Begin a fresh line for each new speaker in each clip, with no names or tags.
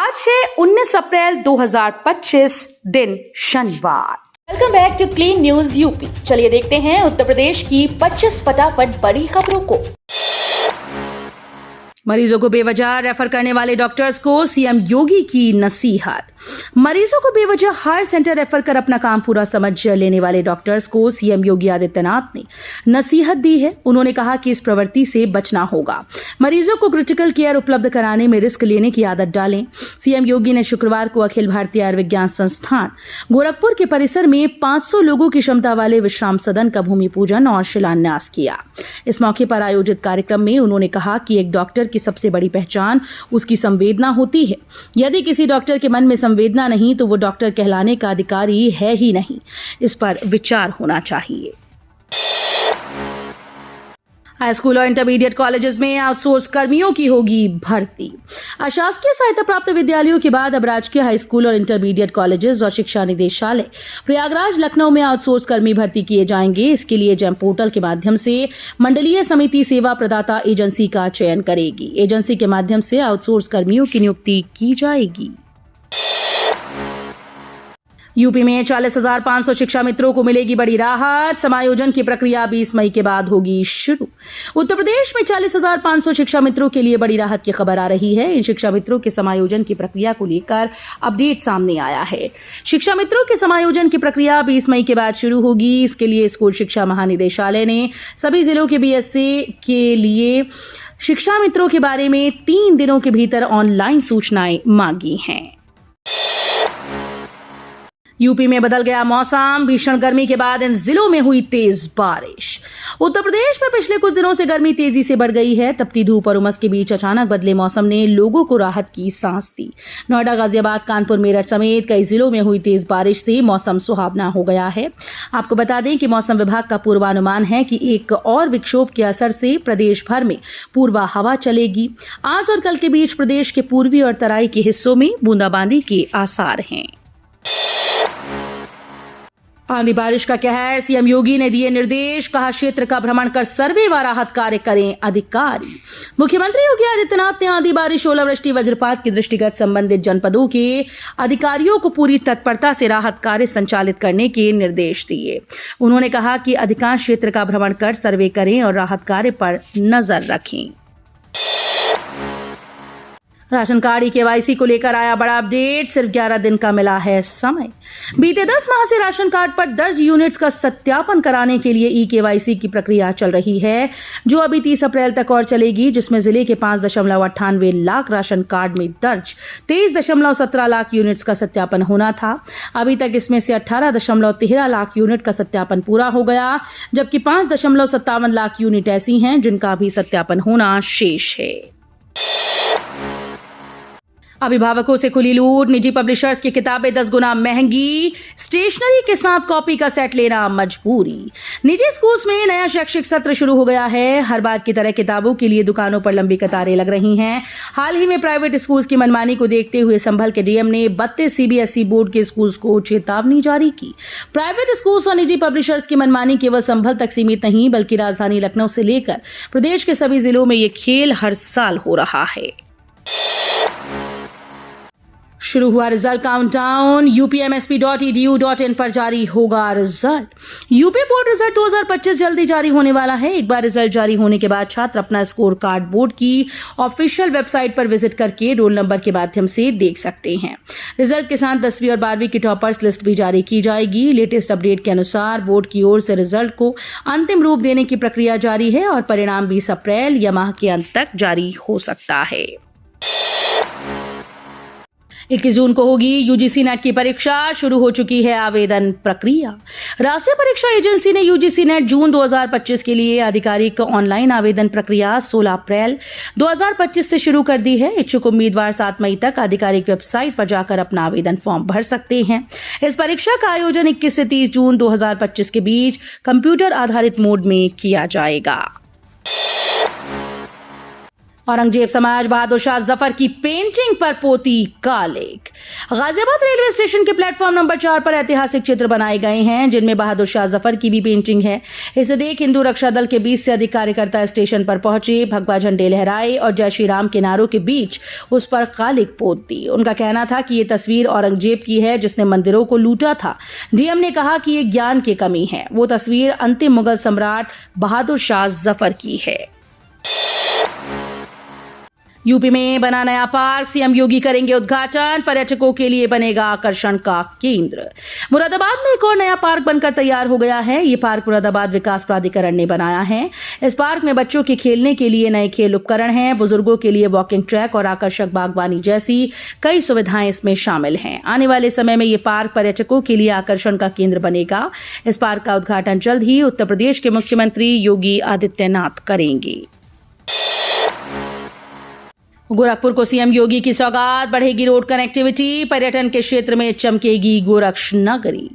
आज है 19 अप्रैल 2025 दिन शनिवार।
Welcome back to clean news UP. चलिए देखते हैं उत्तर प्रदेश की 25 फटाफट बड़ी खबरों को।
मरीजों को बेवजह रेफर करने वाले डॉक्टर्स को सीएम योगी की नसीहत। मरीजों को बेवजह हायर सेंटर रेफर कर अपना काम पूरा समझ लेने वाले डॉक्टर्स को सीएम योगी आदित्यनाथ ने नसीहत दी है। उन्होंने कहा कि इस प्रवृत्ति से बचना होगा। मरीजों को क्रिटिकल केयर उपलब्ध कराने में रिस्क लेने की आदत डालें। सीएम योगी ने शुक्रवार को अखिल भारतीय आयुर्विज्ञान संस्थान गोरखपुर के परिसर में 500 लोगों की क्षमता वाले विश्राम सदन का भूमि पूजन और शिलान्यास किया। इस मौके पर आयोजित कार्यक्रम में उन्होंने कहा कि एक डॉक्टर की सबसे बड़ी पहचान उसकी संवेदना होती है। यदि किसी डॉक्टर के मन में संवेदना नहीं तो वो डॉक्टर कहलाने का अधिकारी है ही नहीं। इस पर विचार होना चाहिए। हाई स्कूल और इंटरमीडिएट कॉलेजेस में आउटसोर्स कर्मियों की होगी भर्ती। अशासकीय सहायता प्राप्त विद्यालयों के बाद अब राजकीय हाई स्कूल और इंटरमीडिएट कॉलेजेस और शिक्षा निदेशालय प्रयागराज लखनऊ में आउटसोर्स कर्मी भर्ती किए जाएंगे। इसके लिए जेम पोर्टल के माध्यम से मंडलीय समिति सेवा प्रदाता एजेंसी का चयन करेगी। एजेंसी के माध्यम से आउटसोर्स कर्मियों की नियुक्ति की जाएगी। यूपी में 40,500 शिक्षा मित्रों को मिलेगी बड़ी राहत। समायोजन की प्रक्रिया 20 मई के बाद होगी शुरू। उत्तर प्रदेश में 40,500 शिक्षा मित्रों के लिए बड़ी राहत की खबर आ रही है। इन शिक्षा मित्रों के समायोजन की प्रक्रिया को लेकर अपडेट सामने आया है। शिक्षा मित्रों के समायोजन की प्रक्रिया 20 मई के बाद शुरू होगी। इसके लिए स्कूल शिक्षा महानिदेशालय ने सभी जिलों के बीएसए के लिए शिक्षा मित्रों के बारे में 3 दिनों के भीतर ऑनलाइन सूचनाएं मांगी हैं। यूपी में बदल गया मौसम। भीषण गर्मी के बाद इन जिलों में हुई तेज बारिश। उत्तर प्रदेश में पिछले कुछ दिनों से गर्मी तेजी से बढ़ गई है। तपती धूप और उमस के बीच अचानक बदले मौसम ने लोगों को राहत की सांस दी। नोएडा, गाजियाबाद, कानपुर, मेरठ समेत कई जिलों में हुई तेज बारिश से मौसम सुहावना हो गया है। आपको बता दें कि मौसम विभाग का पूर्वानुमान है कि एक और विक्षोभ के असर से प्रदेश भर में पूर्वा हवा चलेगी। आज और कल के बीच प्रदेश के पूर्वी और तराई के हिस्सों में बूंदाबांदी के आसार हैं। आंधी बारिश का कहर। सीएम योगी ने दिए निर्देश। कहा क्षेत्र का भ्रमण कर सर्वे व राहत कार्य करें अधिकारी। मुख्यमंत्री योगी आदित्यनाथ ने आंधी बारिश, ओलावृष्टि, वज्रपात के दृष्टिगत संबंधित जनपदों के अधिकारियों को पूरी तत्परता से राहत कार्य संचालित करने के निर्देश दिए। उन्होंने कहा कि अधिकांश क्षेत्र का भ्रमण कर सर्वे करें और राहत कार्य पर नजर रखें। राशन कार्ड केवाईसी को लेकर आया बड़ा अपडेट। सिर्फ 11 दिन का मिला है समय। बीते 10 माह से राशन कार्ड पर दर्ज यूनिट्स का सत्यापन कराने के लिए ई-केवाईसी की प्रक्रिया चल रही है, जो अभी 30 अप्रैल तक और चलेगी, जिसमें जिले के 5.98 लाख राशन कार्ड में दर्ज 23.17 लाख यूनिट्स का सत्यापन होना था। अभी तक इसमें से 18.13 लाख यूनिट का सत्यापन पूरा हो गया, जबकि 5.57 लाख यूनिट ऐसी हैं जिनका अभी सत्यापन होना शेष है। अभिभावकों से खुली लूट। निजी पब्लिशर्स की किताबें 10 गुना महंगी। स्टेशनरी के साथ कॉपी का सेट लेना मजबूरी। निजी स्कूल्स में नया शैक्षिक सत्र शुरू हो गया है। हर बार की तरह किताबों के लिए दुकानों पर लंबी कतारें लग रही हैं। हाल ही में प्राइवेट स्कूल्स की मनमानी को देखते हुए संभल के डीएम ने 32 सीबीएसई बोर्ड के स्कूल्स को चेतावनी जारी की। प्राइवेट स्कूल्स और निजी पब्लिशर्स की मनमानी केवल संभल तक सीमित नहीं, बल्कि राजधानी लखनऊ से लेकर प्रदेश के सभी जिलों में ये खेल हर साल हो रहा है। शुरू हुआ रिजल्ट काउंटडाउन। upmsp.edu.in पर जारी होगा रिजल्ट। यूपी बोर्ड रिजल्ट 2025 जल्दी जारी होने वाला है। एक बार रिजल्ट जारी होने के बाद छात्र अपना स्कोर कार्ड बोर्ड की ऑफिशियल वेबसाइट पर विजिट करके रोल नंबर के माध्यम से देख सकते हैं। रिजल्ट के साथ 10वीं और 12वीं की टॉपर्स लिस्ट भी जारी की जाएगी। लेटेस्ट अपडेट के अनुसार बोर्ड की ओर से रिजल्ट को अंतिम रूप देने की प्रक्रिया जारी है और परिणाम 20 अप्रैल या माह के अंत तक जारी हो सकता है। 21 जून को होगी यूजीसी नेट की परीक्षा। शुरू हो चुकी है आवेदन प्रक्रिया। राष्ट्रीय परीक्षा एजेंसी ने यूजीसी नेट जून 2025 के लिए आधिकारिक ऑनलाइन आवेदन प्रक्रिया 16 अप्रैल 2025 से शुरू कर दी है। इच्छुक उम्मीदवार 7 मई तक आधिकारिक वेबसाइट पर जाकर अपना आवेदन फॉर्म भर सकते हैं। इस परीक्षा का आयोजन 21 से 30 जून 2025 के बीच कंप्यूटर आधारित मोड में किया जाएगा। औरंगजेब समाज बहादुर शाह जफर की पेंटिंग पर पोती कालिक। गाजियाबाद रेलवे स्टेशन के प्लेटफॉर्म नंबर 4 पर ऐतिहासिक चित्र बनाए गए हैं जिनमें बहादुर शाह जफर की भी पेंटिंग है। इसे देख हिंदू रक्षा दल के 20 से अधिक कार्यकर्ता स्टेशन पर पहुंचे, भगवा झंडे लहराए और जय श्री राम के नारों के बीच उस पर कालिक पोत दी। उनका कहना था कि ये तस्वीर औरंगजेब की है जिसने मंदिरों को लूटा था। डीएम ने कहा कि ये ज्ञान की कमी है, वो तस्वीर अंतिम मुगल सम्राट बहादुर शाह जफर की है। यूपी में बना नया पार्क, सीएम योगी करेंगे उद्घाटन, पर्यटकों के लिए बनेगा आकर्षण का केंद्र। मुरादाबाद में एक और नया पार्क बनकर तैयार हो गया है। ये पार्क मुरादाबाद विकास प्राधिकरण ने बनाया है। इस पार्क में बच्चों के खेलने के लिए नए खेल उपकरण हैं, बुजुर्गों के लिए वॉकिंग ट्रैक और आकर्षक बागवानी जैसी कई सुविधाएं इसमें शामिल हैं। आने वाले समय में ये पार्क पर्यटकों के लिए आकर्षण का केंद्र बनेगा। इस पार्क का उद्घाटन जल्द ही उत्तर प्रदेश के मुख्यमंत्री योगी आदित्यनाथ करेंगे। गोरखपुर को सीएम योगी की सौगात, बढ़ेगी रोड कनेक्टिविटी, पर्यटन के क्षेत्र में चमकेगी गोरक्षनगरी।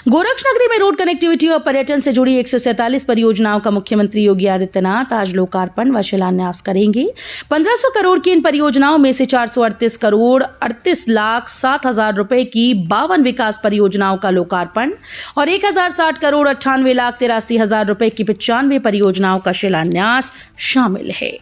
गोरक्षनगरी में रोड कनेक्टिविटी और पर्यटन से जुड़ी 147 परियोजनाओं का मुख्यमंत्री योगी आदित्यनाथ आज लोकार्पण व शिलान्यास करेंगे। 1500 करोड़ की इन परियोजनाओं में से 438 करोड़ 38,07,000 रुपए की 52 विकास परियोजनाओं का लोकार्पण और 1060 करोड़ 98,83,000 रुपए की 95 परियोजनाओं का शिलान्यास शामिल है।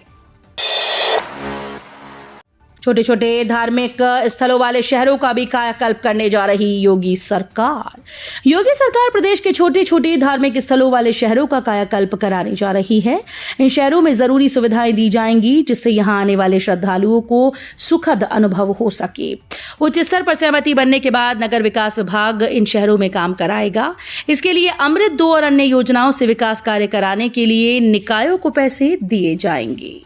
छोटे छोटे धार्मिक स्थलों वाले शहरों का भी कायाकल्प करने जा रही योगी सरकार। योगी सरकार प्रदेश के छोटे छोटे धार्मिक स्थलों वाले शहरों का कायाकल्प कराने जा रही है। इन शहरों में जरूरी सुविधाएं दी जाएंगी जिससे यहां आने वाले श्रद्धालुओं को सुखद अनुभव हो सके। उच्च स्तर पर सहमति बनने के बाद नगर विकास विभाग इन शहरों में काम कराएगा। इसके लिए अमृत 2 और अन्य योजनाओं से विकास कार्य कराने के लिए निकायों को पैसे दिए जाएंगे।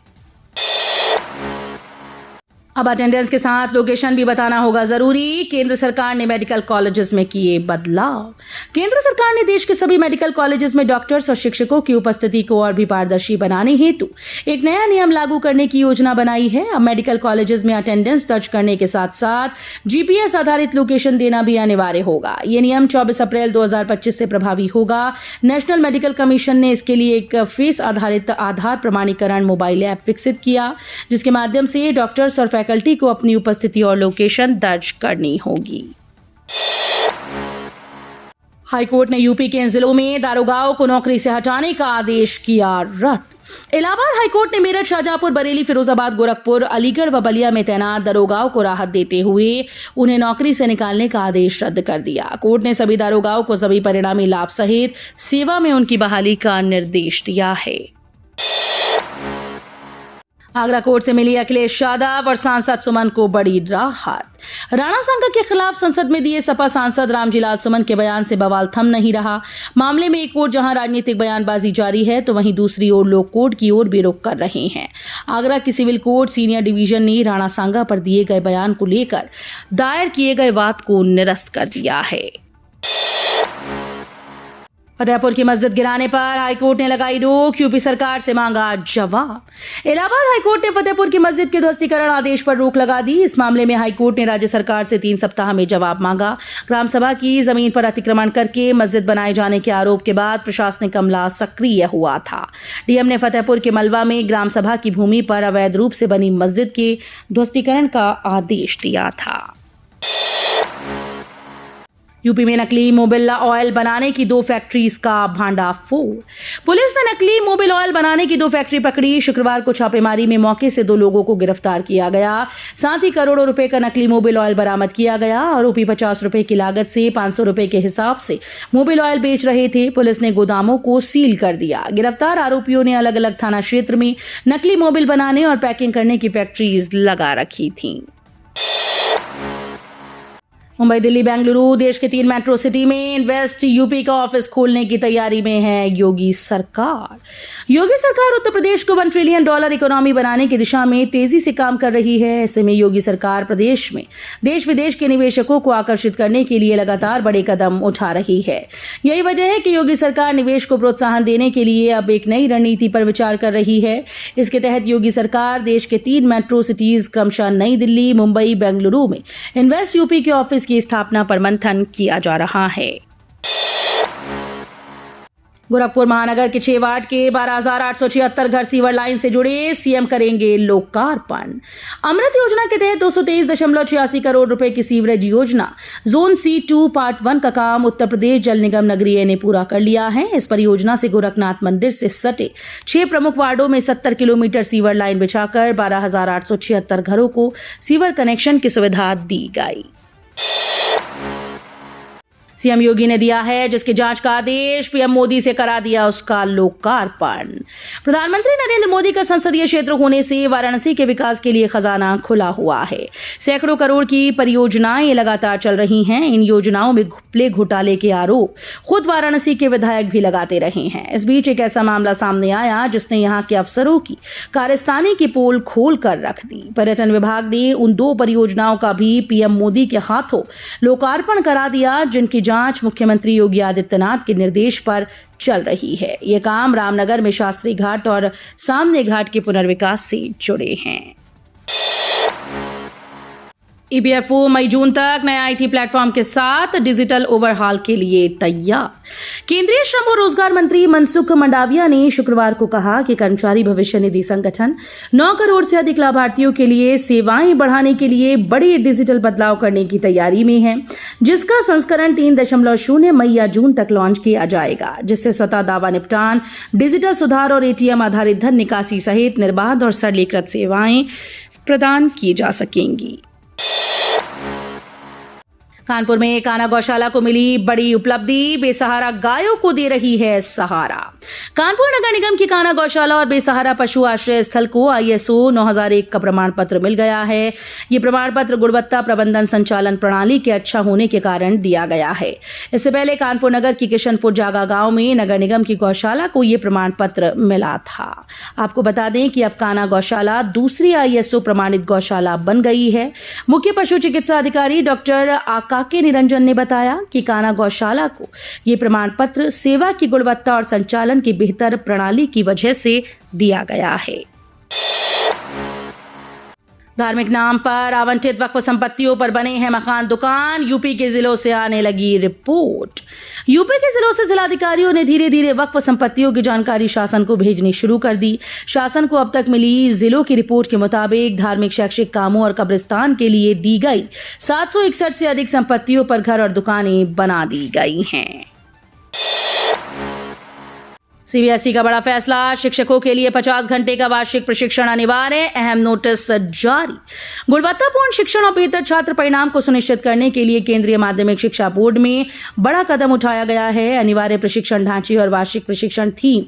अब अटेंडेंस के साथ लोकेशन भी बताना होगा जरूरी। केंद्र सरकार ने मेडिकल कॉलेजेस में किए बदलाव। केंद्र सरकार ने देश के सभी मेडिकल कॉलेजेस में डॉक्टर्स और शिक्षकों की उपस्थिति को और भी पारदर्शी बनाने हेतु एक नया नियम लागू करने की योजना बनाई है। अब मेडिकल कॉलेजेस में अटेंडेंस दर्ज करने के साथ साथ जीपीएस आधारित लोकेशन देना भी अनिवार्य होगा। ये नियम 24 अप्रैल 2025 से प्रभावी होगा। नेशनल मेडिकल कमीशन ने इसके लिए एक फेस आधारित आधार प्रमाणीकरण मोबाइल ऐप विकसित किया जिसके माध्यम से डॉक्टर्स और फैकल्टी को अपनी उपस्थिति और लोकेशन दर्ज करनी होगी। हाईकोर्ट ने यूपी के इन जिलों में दारोगाओं को नौकरी से हटाने का आदेश किया रद्द। इलाहाबाद हाईकोर्ट ने मेरठ, शाहजहांपुर, बरेली, फिरोजाबाद, गोरखपुर, अलीगढ़ व बलिया में तैनात दारोगाओं को राहत देते हुए उन्हें नौकरी से निकालने का आदेश रद्द कर दिया। कोर्ट ने सभी दारोगाओं को सभी परिणामी लाभ सहित सेवा में उनकी बहाली का निर्देश दिया है। आगरा कोर्ट से मिली अखिलेश यादव और सांसद सुमन को बड़ी राहत। राणा सांगा के खिलाफ संसद में दिए सपा सांसद रामजीलाल सुमन के बयान से बवाल थम नहीं रहा। मामले में एक ओर जहां राजनीतिक बयानबाजी जारी है तो वहीं दूसरी ओर लोग कोर्ट की ओर भी रुख कर रहे हैं। आगरा की सिविल कोर्ट सीनियर डिवीजन ने राणा सांगा पर दिए गए बयान को लेकर दायर किए गए वाद को निरस्त कर दिया है। फतेहपुर की मस्जिद गिराने पर हाईकोर्ट ने लगाई रोक, यूपी सरकार से मांगा जवाब। इलाहाबाद हाईकोर्ट ने फतेहपुर की मस्जिद के ध्वस्तीकरण आदेश पर रोक लगा दी। इस मामले में हाईकोर्ट ने राज्य सरकार से 3 सप्ताह में जवाब मांगा। ग्राम सभा की जमीन पर अतिक्रमण करके मस्जिद बनाए जाने के आरोप के बाद प्रशासनिक अमला सक्रिय हुआ था। डीएम ने फतेहपुर के मलवा में ग्राम सभा की भूमि पर अवैध रूप से बनी मस्जिद के ध्वस्तीकरण का आदेश दिया था। यूपी में नकली मोबिल ऑयल बनाने की 2 फैक्ट्रीज का भांडाफोड़। पुलिस ने नकली मोबिल ऑयल बनाने की 2 फैक्ट्री पकड़ी। शुक्रवार को छापेमारी में मौके से 2 लोगों को गिरफ्तार किया गया। साथ ही करोड़ों रुपए का नकली मोबिल ऑयल बरामद किया गया। आरोपी 50 रुपए की लागत से 500 रुपए के हिसाब से मोबिल ऑयल बेच रहे थे। पुलिस ने गोदामों को सील कर दिया। गिरफ्तार आरोपियों ने अलग अलग थाना क्षेत्र में नकली मोबिल बनाने और पैकिंग करने की फैक्ट्रीज लगा रखी थी। मुंबई, दिल्ली, बेंगलुरु, देश के 3 मेट्रो सिटी में इन्वेस्ट यूपी का ऑफिस खोलने की तैयारी में है योगी सरकार। योगी सरकार उत्तर प्रदेश को $1 ट्रिलियन इकोनॉमी बनाने की दिशा में तेजी से काम कर रही है। ऐसे में योगी सरकार प्रदेश में देश विदेश के निवेशकों को आकर्षित करने के लिए लगातार बड़े कदम उठा रही है। यही वजह है कि योगी सरकार निवेश को प्रोत्साहन देने के लिए अब एक नई रणनीति पर विचार कर रही है। इसके तहत योगी सरकार देश के 3 मेट्रो सिटीज क्रमशः नई दिल्ली, मुंबई, बेंगलुरु में इन्वेस्ट यूपी के ऑफिस की स्थापना पर मंथन किया जा रहा है। गोरखपुर महानगर के 6 वार्ड के 12,876 घर सीवर लाइन से जुड़े, सीएम करेंगे लोकार्पण। अमृत योजना के तहत 223.86 करोड़ रुपए की सीवरेज योजना जोन C2 पार्ट 1 का काम उत्तर प्रदेश जल निगम नगरीय ने पूरा कर लिया है। इस परियोजना से गोरखनाथ मंदिर से सटे 6 प्रमुख वार्डों में 70 किलोमीटर सीवर लाइन बिछाकर 12,876 घरों को सीवर कनेक्शन की सुविधा दी गई। सीएम योगी ने दिया है जिसकी जांच का आदेश, पीएम मोदी से करा दिया उसका लोकार्पण। प्रधानमंत्री नरेंद्र मोदी का संसदीय क्षेत्र होने से वाराणसी के विकास के लिए खजाना खुला हुआ है। सैकड़ों करोड़ की परियोजनाएं लगातार चल रही हैं। इन योजनाओं में घपले घोटाले के आरोप खुद वाराणसी के विधायक भी लगाते रहे हैं। इस बीच एक ऐसा मामला सामने आया जिसने यहां के अफसरों की कारस्तानी की पोल खोल कर रख दी। पर्यटन विभाग ने उन 2 परियोजनाओं का भी पीएम मोदी के हाथों लोकार्पण करा दिया जिनकी जांच मुख्यमंत्री योगी आदित्यनाथ के निर्देश पर चल रही है। ये काम रामनगर में शास्त्री घाट और सामने घाट के पुनर्विकास से जुड़े हैं। ईपीएफओ मई-जून तक नए आईटी प्लेटफॉर्म के साथ डिजिटल ओवरहॉल के लिए तैयार। केंद्रीय श्रम और रोजगार मंत्री मनसुख मंडाविया ने शुक्रवार को कहा कि कर्मचारी भविष्य निधि संगठन 9 करोड़ से अधिक लाभार्थियों के लिए सेवाएं बढ़ाने के लिए बड़े डिजिटल बदलाव करने की तैयारी में है, जिसका संस्करण 3.0 मई या जून तक लॉन्च किया जाएगा, जिससे स्वतः दावा निपटान, डिजिटल सुधार और एटीएम आधारित धन निकासी सहित निर्बाध और सरलीकृत सेवाएं प्रदान की जा सकेंगी। कानपुर में कान्हा गौशाला को मिली बड़ी उपलब्धि, बेसहारा गायों को दे रही है सहारा। कानपुर नगर निगम की कान्हा गौशाला और बेसहारा पशु आश्रय स्थल को ISO 9001 का प्रमाण पत्र मिल गया है। ये प्रमाण पत्र गुणवत्ता प्रबंधन संचालन प्रणाली के अच्छा होने के कारण दिया गया है। इससे पहले कानपुर नगर की किशनपुर जागा गांव में नगर निगम की गौशाला को ये प्रमाण पत्र मिला था। आपको बता दें कि अब कान्हा गौशाला दूसरी ISO प्रमाणित गौशाला बन गई है। मुख्य पशु चिकित्सा अधिकारी डॉक्टर के निरंजन ने बताया कि कान्हा गौशाला को ये प्रमाण पत्र सेवा की गुणवत्ता और संचालन की बेहतर प्रणाली की वजह से दिया गया है। धार्मिक नाम पर आवंटित वक्फ संपत्तियों पर बने हैं मकान दुकान, यूपी के जिलों से आने लगी रिपोर्ट। यूपी के जिलों से जिलाधिकारियों ने धीरे धीरे वक्फ संपत्तियों की जानकारी शासन को भेजनी शुरू कर दी। शासन को अब तक मिली जिलों की रिपोर्ट के मुताबिक धार्मिक शैक्षिक कामों और कब्रिस्तान के लिए दी गई 761 से अधिक संपत्तियों पर घर और दुकानें बना दी गई हैं। सीबीएसई का बड़ा फैसला, शिक्षकों के लिए 50 घंटे का वार्षिक प्रशिक्षण अनिवार्य, अहम नोटिस जारी। गुणवत्तापूर्ण शिक्षण और बेहतर छात्र परिणाम को सुनिश्चित करने के लिए केंद्रीय माध्यमिक शिक्षा बोर्ड में बड़ा कदम उठाया गया है। अनिवार्य प्रशिक्षण ढांचे और वार्षिक प्रशिक्षण थीम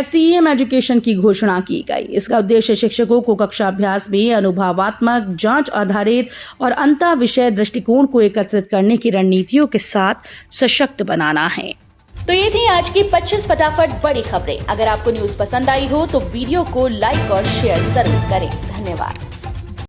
STEM एजुकेशन की घोषणा की गई। इसका उद्देश्य शिक्षकों को कक्षा अभ्यास में अनुभवात्मक, जांच आधारित और अंतः विषय दृष्टिकोण को एकत्रित करने की रणनीतियों के साथ सशक्त बनाना है।
तो ये थी आज की 25 फटाफट बड़ी खबरें। अगर आपको न्यूज पसंद आई हो तो वीडियो को लाइक और शेयर जरूर करें। धन्यवाद।